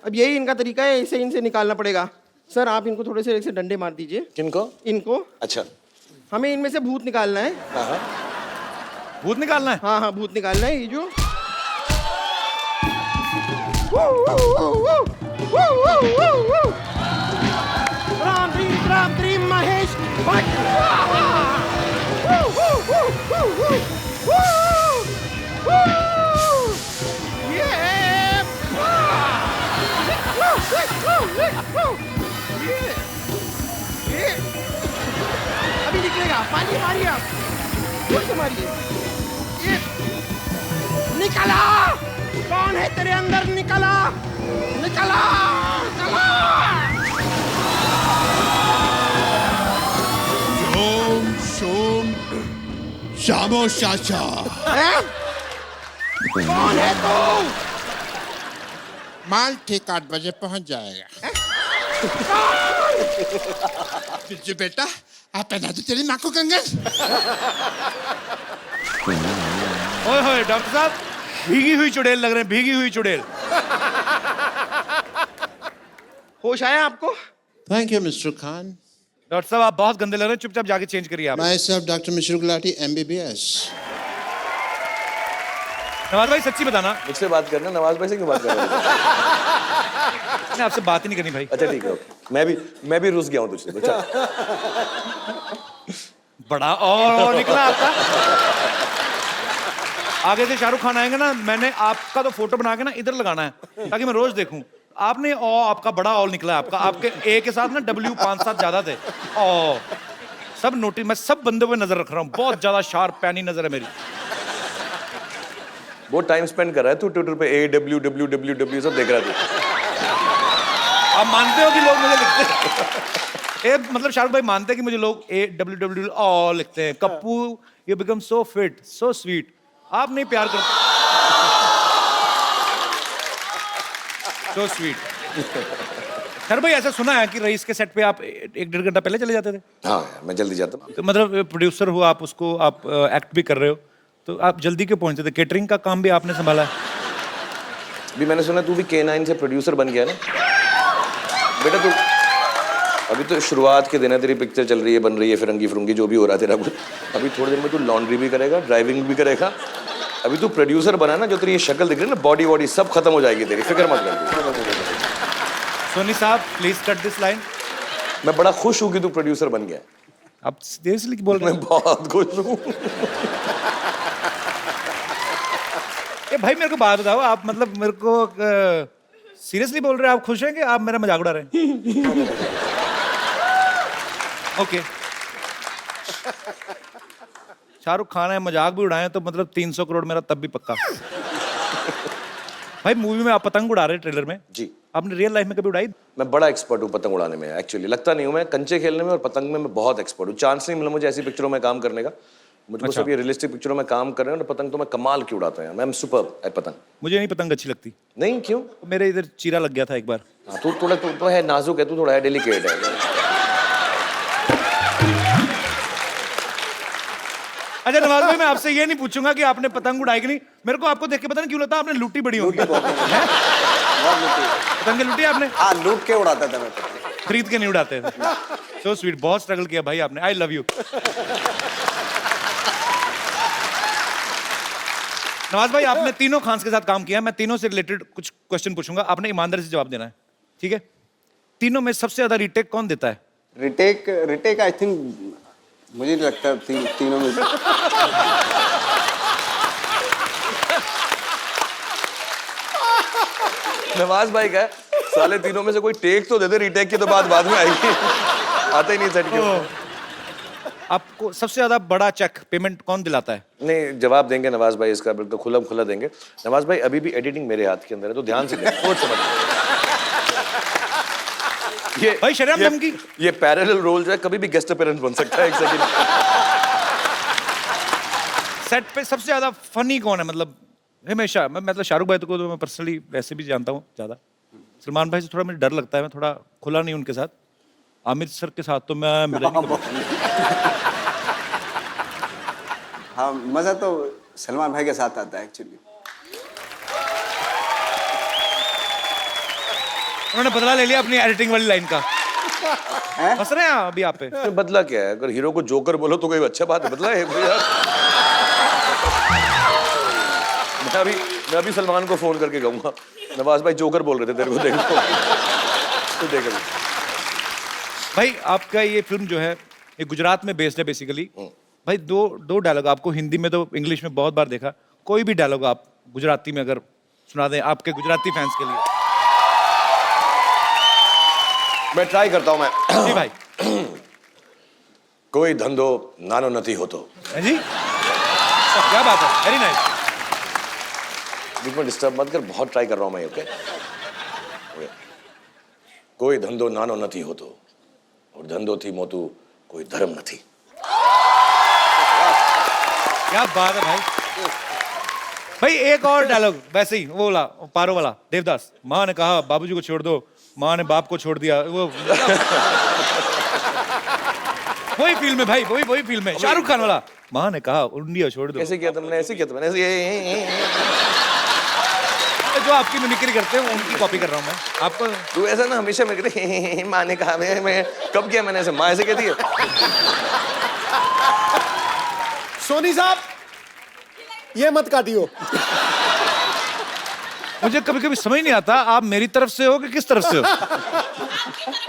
अब यही इनका तरीका है, इसे इनसे निकालना पड़ेगा। सर आप इनको थोड़े से डंडे मार दीजिए। किनको? इनको। अच्छा। हमें इनमें से भूत निकालना है। भूत निकालना है? हाँ हाँ, भूत निकालना है। ये जो राम क्रीम महेश भट्ट। अभी निकलेगा, पानी मारिए आप, जोर से मारिए। ये निकला, कौन है तेरे अंदर? निकला निकला निकला। ओम शोम शामो शाशा। हैं? कौन है तू? माल ठीक 8 बजे पहुंच जाएगा। बिज्जू बेटा, आप पहना दो तेरी माँ को कंगन। ओए होए डॉक्टर साहब, भीगी हुई चुड़ैल लग रहे हैं, भीगी हुई चुड़ैल। होश आया आपको? Thank you mister Khan. Doctor साहब आप बहुत गंदे लग रहे हैं, चुपचाप जाके चेंज करिए आप। My self doctor Mishra Gulati MBBS। Nawaz भाई सच्ची बताना। मुझसे बात करना, नवाज भाई से क्यों बात कर रहे हो? नहीं आपसे बात ही नहीं करनी भाई। अच्छा ठीक है, ओके। मैं भी रुस गया हूँ तुझसे। चल। बड़ा और निकला आपका। आगे से शाहरुख खान आएंगे ना, मैंने आपका तो फोटो बना के ना इधर लगाना है ताकि मैं रोज देखूं। आपने आपका बड़ा ऑल निकला है आपका। आपके ए के साथ ना W 5-7 ज्यादा थे। सब नोटिस, मैं सब बंदे पे नजर रख रहा हूँ। बहुत ज्यादा शार्प पैनी नजर है मेरी। बहुत टाइम स्पेंड कर रहा है तू ट्विटर पे। AWWWW सब देख रहा है तू। आप मानते हो कि लोग मुझे लिखते हैं? मतलब शाहरुख भाई मानते हैं कि मुझे लोग AWW ऑल लिखते हैं। Kappu you become so fit, so sweet. आप नहीं प्यार करते। So sweet. शाहरुख भाई ऐसा सुना है कि रईस के सेट पे आप 1-1.5 घंटा पहले चले जाते थे? हाँ, मैं जल्दी जाता हूँ। तो मतलब प्रोड्यूसर हो आप, उसको आप एक्ट भी कर रहे हो, तो आप जल्दी क्यों पहुंचते थे? केटरिंग का काम भी आपने संभाला है? भी मैंने सुना तू भी K9 से प्रोड्यूसर बन गया ना बेटा। तू अभी तो शुरुआत के दिन है, तेरी पिक्चर चल रही है, बन रही है, फिरंगी फिरंगी जो भी हो रहा है तेरा कुछ। अभी थोड़े दिन में तू लॉन्ड्री भी करेगा, ड्राइविंग भी करेगा। अभी तू प्रोड्यूसर बना ना, जो तेरी ये शक्ल दिख रही है ना, बॉडी वॉडी सब खत्म हो जाएगी तेरी, फिक्र मत कर। सोनी साहब प्लीज कट दिस लाइन। मैं बड़ा खुश हूँ कि तू प्रोड्यूसर बन गया। आप सीरियसली बोल रहे मैं बहुत खुश हूँ। हैं? भाई मेरे को बात बताओ, आप मतलब मेरे को सीरियसली बोल रहे हैं? आप खुश हैं कि आप मेरा मजाक उड़ा रहे हैं? ओके। शाहरुख खान है, मजाक भी उड़ाए तो मतलब 300 करोड़ मेरा तब भी पक्का। भाई मूवी में आप पतंग उड़ा रहे हैं ट्रेलर में जी। आपने रियल लाइफ में कभी उड़ाई? मैं बड़ा एक्सपर्ट हूँ पतंग उड़ाने में। एक्चुअली लगता नहीं हूँ मैं, कंचे खेलने में और पतंग में मैं बहुत एक्सपर्ट हूँ। चांस नहीं मिला मुझे ऐसी पिक्चरों में काम करने का। मुझको सब ये रियलिस्टिक पिक्चरों में काम कर रहे हैं, पतंग तो मैं कमाल की उड़ाता हूँ। मैं सुपर्ब एट पतंग। मुझे नहीं पतंग अच्छी लगती। नहीं क्यों? मेरे इधर चीरा लग गया था एक बार। हाँ, तू थोड़ा तो है नाजुक है, तू थोड़ा है डेलिकेट है। अच्छा नवाज भाई, मैं आपसे ये नहीं पूछूंगा कि आपने पतंग उड़ाई कि नहीं। मेरे को आपको देख के पता नहीं क्यों लगता आपने लूटी बड़ी होगी। पतंग लूटी आपने? हाँ, लूट के उड़ाता था मैं। खरीद के नहीं उड़ाते थे। सो स्वीट, बहुत स्ट्रगल किया भाई आपने। आई लव यू। नवाज भाई आपने तीनों खान्स के साथ काम किया है। मैं तीनों से रिलेटेड कुछ क्वेश्चन पूछूंगा, आपने ईमानदारी से जवाब देना है, ठीक है? तीनों में सबसे ज्यादा रीटेक कौन देता है? रिटेक आई थिंक मुझे नहीं लगता तीनों में। नवाज भाई का साले तीनों में से कोई टेक तो दे दे, रीटेक की तो बात बाद में आएगी। आते ही नहीं सेट के। आपको सबसे ज्यादा बड़ा चेक पेमेंट कौन दिलाता है? नहीं, जवाब देंगे नवाज भाई इसका, बिल्कुल खुला खुला देंगे। नवाज भाई अभी भी एडिटिंग मेरे हाथ के अंदर है, तो ध्यान से देखें, सोच समझ। ये भाई शर्म ये- धमकी। ये पैरेलल रोल जो है कभी भी गेस्ट अपीयरेंस बन सकता है। एक सेकंड। सेट पे सबसे ज्यादा फनी कौन है? मतलब हमेशा मैं मतलब शाहरुख भाई को तो मैं पर्सनली वैसे भी जानता हूँ ज्यादा। सलमान भाई से थोड़ा मुझे डर लगता है, मैं थोड़ा खुला नहीं उनके साथ। आमिर सर के साथ तो मैं मिला नहीं कभी। हाँ, मज़ा तो सलमान भाई के साथ आता है एक्चुअली। उन्होंने बदला ले लिया अपनी एडिटिंग वाली लाइन का। हंस रहे हैं अभी आप पे। इसमें बदला क्या है? अगर हीरो को जोकर बोलो तो कोई अच्छा बात है, बदला है कोई यार? मैं अभी सलमान को फोन करके कहूंगा, नवाज भाई जोकर बोल रहे थे तेरे को, देखो तो देख अभी। भाई आपका ये फिल्म जो है ये गुजरात में बेस्ड है बेसिकली। भाई दो डायलॉग आपको हिंदी में तो इंग्लिश में बहुत बार देखा, कोई भी डायलॉग आप गुजराती में अगर सुना दें आपके गुजराती फैंस के लिए। मैं ट्राई करता हूं मैं। जी भाई। कोई धंधो नानो नथी होतो। हैं जी क्या बात है, वेरी नाइस। बीच में डिस्टर्ब मत कर, बहुत ट्राई कर रहा हूं मैं। ओके, कोई धंधो नानो नथी होतो और धंधो थी मोतू कोई धर्म नथी। क्या बात है भाई। भाई एक और डायलॉग वैसे ही, वो बोला पारो वाला देवदास, माँ ने कहा बाबूजी को छोड़ दो, माँ ने बाप को छोड़ दिया। वो वही फिल्म है भाई, वही फिल्म है, शाहरुख खान वाला। माँ ने कहा इंडिया छोड़ दो। ऐसे किया तुमने, ऐसे किया तुमने, जो आपकी मिमिक्री करते हैं उनकी कॉपी कर रहा हूँ मैं आपको। तू ऐसा ना हमेशा मेरे कहते माँ ने कहा, मैं कब किया मैंने ऐसे? माँ ऐसे कहती है। सोनी साहब, ये मत काटियो। मुझे कभी कभी समझ नहीं आता आप मेरी तरफ से हो कि किस तरफ से हो।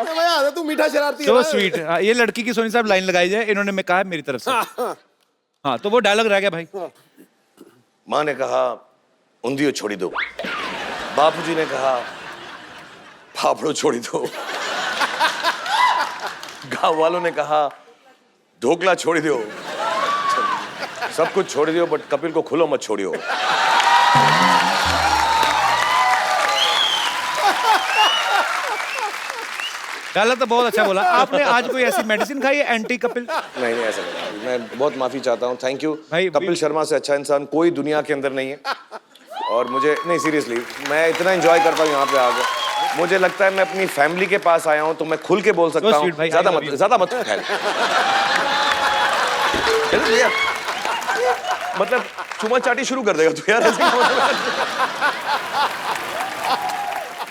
मजा आता, तू मीठा शरारती तो है। स्वीट। ये लड़की की सोनी साहब लाइन लगाई जाए, इन्होंने मैं कहा है मेरी तरफ से। हाँ तो वो डायलॉग रह गया भाई। माँ ने कहा उंधियो छोड़ी दो, बापूजी ने कहा फाफड़ो छोड़ी दो, गांव वालों ने कहा ढोकला छोड़ी दो, सब कुछ छोड़ दियो बट कपिल को खुलो मत छोड़ियो। डायलॉग तो बहुत अच्छा बोला आपने। आज कोई ऐसी मेडिसिन खाई है एंटी कपिल? नहीं ऐसा नहीं, मैं बहुत माफी चाहता हूँ। थैंक यू भाई, कपिल शर्मा से अच्छा इंसान कोई दुनिया के अंदर नहीं है। और मुझे नहीं, सीरियसली मैं इतना एंजॉय करता हूँ यहाँ पे आकर। मुझे लगता है मैं अपनी फैमिली के पास आया हूँ तो मैं खुल के बोल सकता हूँ। भाई, ज्यादा मत फैल। मतलब चुमा चाटी शुरू कर देगा तू यार ऐसे क्यों?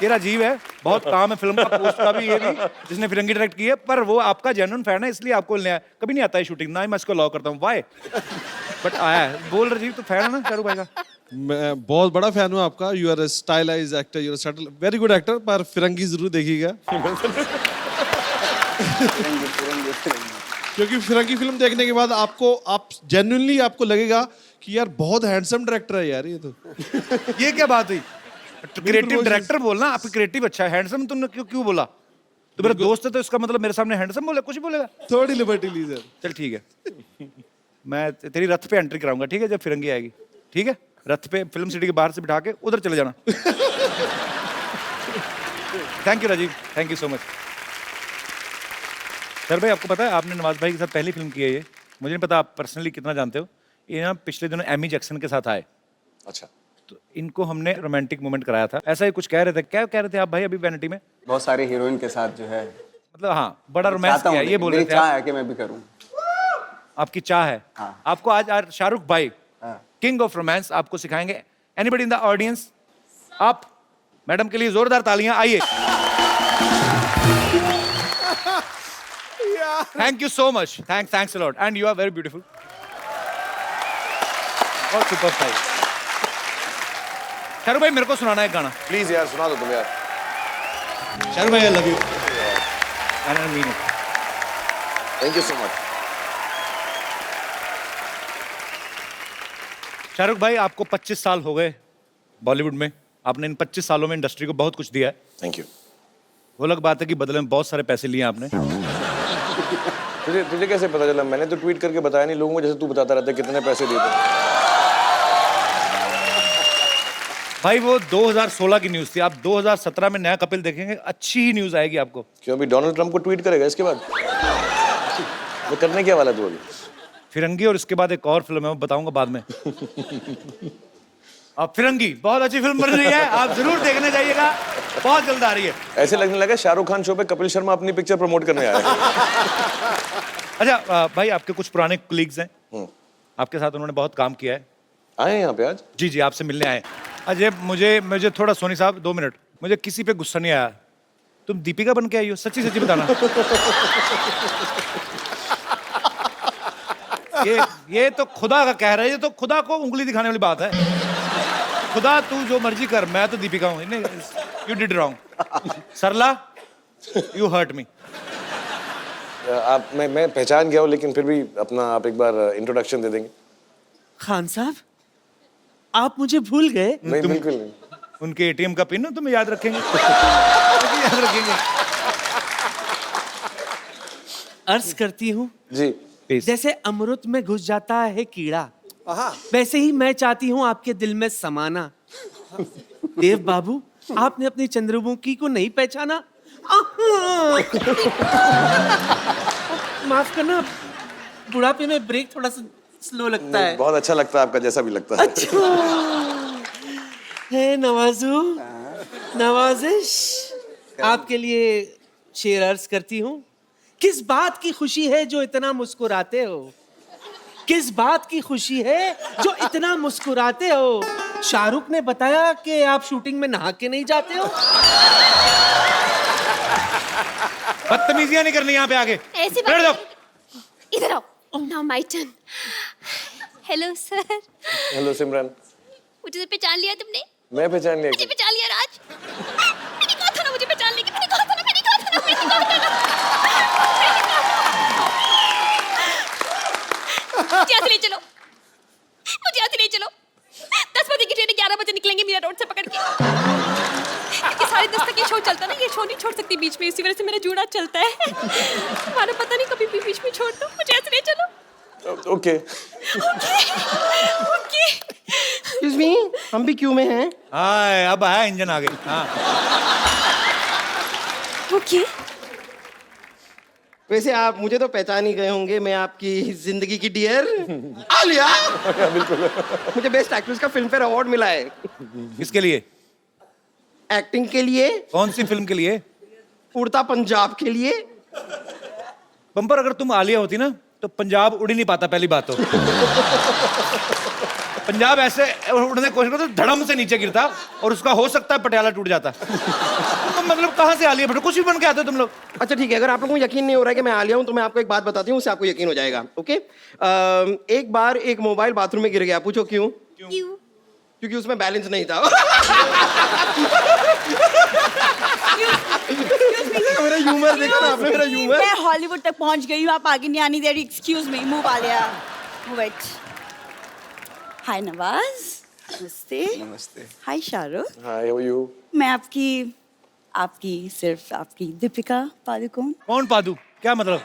ये राजीव है, बहुत काम है फिल्म का, पोस्ट का भी, ये भी जिसने फिरंगी डायरेक्ट की है, पर वो आपका जेन्युइन फैन है इसलिए आपको लेने आया। कभी नहीं आता है शूटिंग, ना ही मैं इसको लॉ करता हूँ, वाई बट आया है। बोल राजीव, तो फैन है ना शाहरुख भाई का? मैं बहुत बड़ा फैन हूँ आपका। You are stylise actor, you are very good actor, पर फिरंगी जरूर देखिएगा। क्योंकि फिरंगी फिल्म देखने के बाद आप जेन्युइनली आपको लगेगा कि यार बहुत हैंडसम डायरेक्टर है यार ये तो। ये क्या बात हुई? क्रिएटिव डायरेक्टर बोलना, आपकी क्रिएटिव अच्छा है। हैंडसम तुमने क्यों बोला? तो मेरा दोस्त है तो इसका मतलब मेरे सामने हैंडसम बोले, कुछ भी बोलेगा? थोड़ी लिबर्टी ली सर। चल ठीक है, मैं तेरी रथ पे एंट्री कराऊंगा, ठीक है, जब फिरंगी आएगी। ठीक है, रथ पे फिल्म सिटी के बाहर से बिठा के उधर चले जाना। Thank you Rajiv, thank you so much. Sir भाई आपको पता है आपने नवाज भाई के साथ पहली फिल्म की है ये, मुझे नहीं पता आप पर्सनली कितना जानते हो। ये ना पिछले दिनों एमी जैक्सन के साथ आए, अच्छा, तो इनको हमने रोमांटिक मोमेंट कराया था। ऐसा ही कुछ कह रहे थे, क्या कह रहे थे आप भाई अभी वैनिटी में? बहुत सारी हीरोइन के साथ जो है, मतलब हाँ बड़ा रोमांस चाहता किया, हूँ, ये बोल रहे मेरी थे चाह आप। है कि मैं भी करूँ। आपकी चाह है। हाँ। आपको आज शाहरुख भाई हाँ। किंग ऑफ रोमांस आपको सिखाएंगे। Anybody in the audience? आप मैडम के लिए जोरदार तालियां, आइए। Thank you so much, thanks a lot and you are very beautiful. बहुत सुपर भाई। शाहरुख भाई मेरे को सुनाना है गाना प्लीज यार सुना दो तुम यार। शाहरुख भाई, I love you and I mean it. Thank you so much. Shahrukh भाई आपको 25 साल हो गए बॉलीवुड में, आपने इन 25 सालों में इंडस्ट्री को बहुत कुछ दिया है। Thank you. वो अलग बात है कि बदले में बहुत सारे पैसे लिए आपने। तुझे कैसे पता चला? मैंने तो ट्वीट करके बताया नहीं लोगों को, जैसे तू बताता रहता है कितने पैसे दिए थे। भाई वो 2016 की न्यूज़ थी, आप 2017 में नया कपिल देखेंगे, अच्छी ही न्यूज़ आएगी आपको। क्यों अभी डोनाल्ड ट्रंप को ट्वीट करेगा इसके बाद? वो करने क्या वाला तू अभी? फिरंगी और इसके बाद एक और फिल्म है, मैं बताऊंगा बाद में। अब फिरंगी बहुत अच्छी फिल्म बन रही है, आप जरूर देखने जाइएगा, बहुत जल्द आ रही है। ऐसे लगने लगा शाहरुख खान शो पे कपिल शर्मा अपनी पिक्चर प्रमोट करने आया है। अच्छा भाई, आपके कुछ पुराने कलीग्स हैं, आपके साथ उन्होंने बहुत काम किया है, आए हैं यहाँ पे आज? जी जी, आपसे मिलने आए। अजय मुझे थोड़ा, सोनी साहब 2 मिनट, मुझे किसी पे गुस्सा नहीं आया। तुम दीपिका बन के आई हो, सच्ची सच्ची बताना। ये तो खुदा का कह रहा है, ये तो खुदा को उंगली दिखाने वाली बात है। खुदा तू जो मर्जी कर, मैं तो दीपिका हूँ। You did wrong Sarla, you hurt me. आप मैं पहचान गया हूँ, लेकिन फिर भी अपना आप एक बार इंट्रोडक्शन दे देंगे? खान साहब, आप मुझे भूल गए? नहीं, बिल्कुल नहीं। उनके एटीएम का पिन तुम्हें याद रखेंगे। याद रखेंगे। अर्ज करती हूँ, जी। जैसे अमृत में घुस जाता है कीड़ा, वैसे ही मैं चाहती हूँ आपके दिल में समाना। देव बाबू, आपने अपनी चंद्रमुखी को नहीं पहचाना? माफ करना, बुढ़ापे में ब्रेक थोड़ा सा स्लो लगता है। बहुत अच्छा लगता है आपका, जैसा भी लगता है। अच्छा है नवाजू, नवाजिश आपके लिए शेर अर्ज करती हूँ। किस बात की खुशी है जो इतना मुस्कुराते हो? किस बात की खुशी है जो इतना मुस्कुराते हो? शाहरुख ने बताया कि आप शूटिंग में नहा के नहीं जाते हो। बदतमीजियां नहीं करनी यहाँ पे आगे। ऐसी बैठ जाओ। इधर आओ। Now my turn. Hello sir. Hello Simran. मुझे पहचान लिया तुमने? मैं पहचान लिया? मुझे पहचान लिया राज। मैंने कहा था ना मुझे पहचान लेगी, मैंने कहा था ना, मैंने कहा था ना, मैंने कहा था ना। मुझे यहाँ से ले चलो, मुझे यहाँ से ले चलो। 10 बजे की ट्रेन 11 बजे निकलेंगे मीरा रोड से पकड़ के। क्योंकि 10:30 तक ये शो चलता ना, ये शो नहीं छोड़ सकती बीच में, इसी वजह से मेरा जूड़ा चलता है। हमारा पता नहीं कभी भी बीच में छोड़ दो, मुझे ऐसे ले चलो। ओके। ओके। एक्सक्यूज मी, हम भी क्यू में हैं। हाँ, अब आया इंजन आगे। हाँ। ओके। वैसे आप मुझे तो पहचान ही गए होंगे, मैं आपकी जिंदगी की डियर आलिया। बिल्कुल। मुझे बेस्ट एक्ट्रेस का फिल्म फेयर अवार्ड मिला है। किसके लिए? एक्टिंग के लिए। कौन सी फिल्म के लिए? उड़ता पंजाब के लिए। बम्पर, अगर तुम आलिया होती ना तो पंजाब उड़ ही नहीं पाता, पहली बात तो। पंजाब ऐसे उड़ने की कोशिश करता तो धड़म से नीचे गिरता, और उसका हो सकता है पटियाला टूट जाता। तो मतलब कहाँ से आलिया भट्ट? कुछ भी बन के आते हो तुम लोग। अच्छा ठीक है, अगर आप लोगों को यकीन नहीं हो रहा है कि मैं आलिया हूं तो मैं आपको एक बात बताती हूँ, उससे आपको यकीन हो जाएगा। ओके, एक बार एक मोबाइल बाथरूम में गिर गया। पूछो क्यों? क्योंकि उसमें बैलेंस नहीं था। मेरा ह्यूमर देखा ना आपने, मेरा ह्यूमर। मैं हॉलीवुड तक पहुंच गई हूँ, आप आगे नहीं आनी दे रही। एक्सक्यूज मी, मूव आ लिया। वेट। हाय नवाज। नमस्ते। नमस्ते। हाय शाहरुख। हाय, हाउ आर यू? मैं आपकी सिर्फ आपकी दीपिका पादुकोण। कौन पादू? क्या मतलब?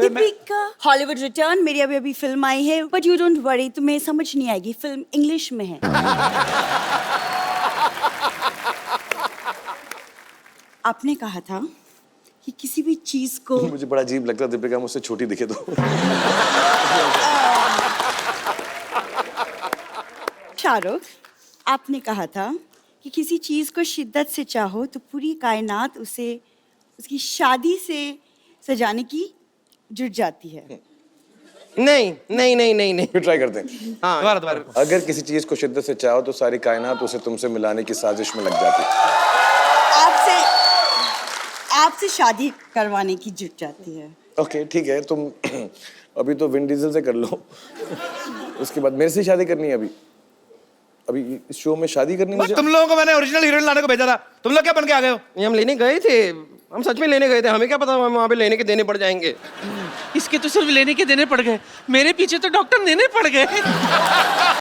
दीपिका। हॉलीवुड रिटर्न मेरी अभी फिल्म आई है, बट यू डोंट वरी, तुम्हें समझ नहीं आएगी, फिल्म इंग्लिश में है। आपने कहा था कि किसी भी चीज को मुझे बड़ा अजीब लगता है दीपिका मुझसे छोटी दिखे तो। शाहरुख, आपने कहा था कि किसी चीज को शिद्दत से चाहो तो पूरी कायनात उसे उसकी शादी से सजाने की जुट जाती है। नहीं नहीं नहीं नहीं नहीं। फिर ट्राई करते हैं। हाँ, दोबारा। अगर किसी चीज को शिद्दत से चाहो तो सारी कायनात उसे तुमसे मिलाने की साजिश में लग जाती है। आपसे शादी करवाने की जुट जाती है। ओके ठीक है, तुम अभी तो विन डीजल से कर लो, उसके बाद मेरे से शादी करनी है। अभी इस शो में शादी करनी मुझे। तुम लोगों को मैंने ओरिजिनल हीरोइन लाने को भेजा था, तुम लोग क्या बन के आ गए हो? ये हम लेने गए थे, हम सच में लेने गए थे, हमें क्या पता हम वहाँ पे लेने के देने पड़ जाएंगे। इसके तो सिर्फ लेने के देने पड़ गए, मेरे पीछे तो डॉक्टर देने पड़ गए।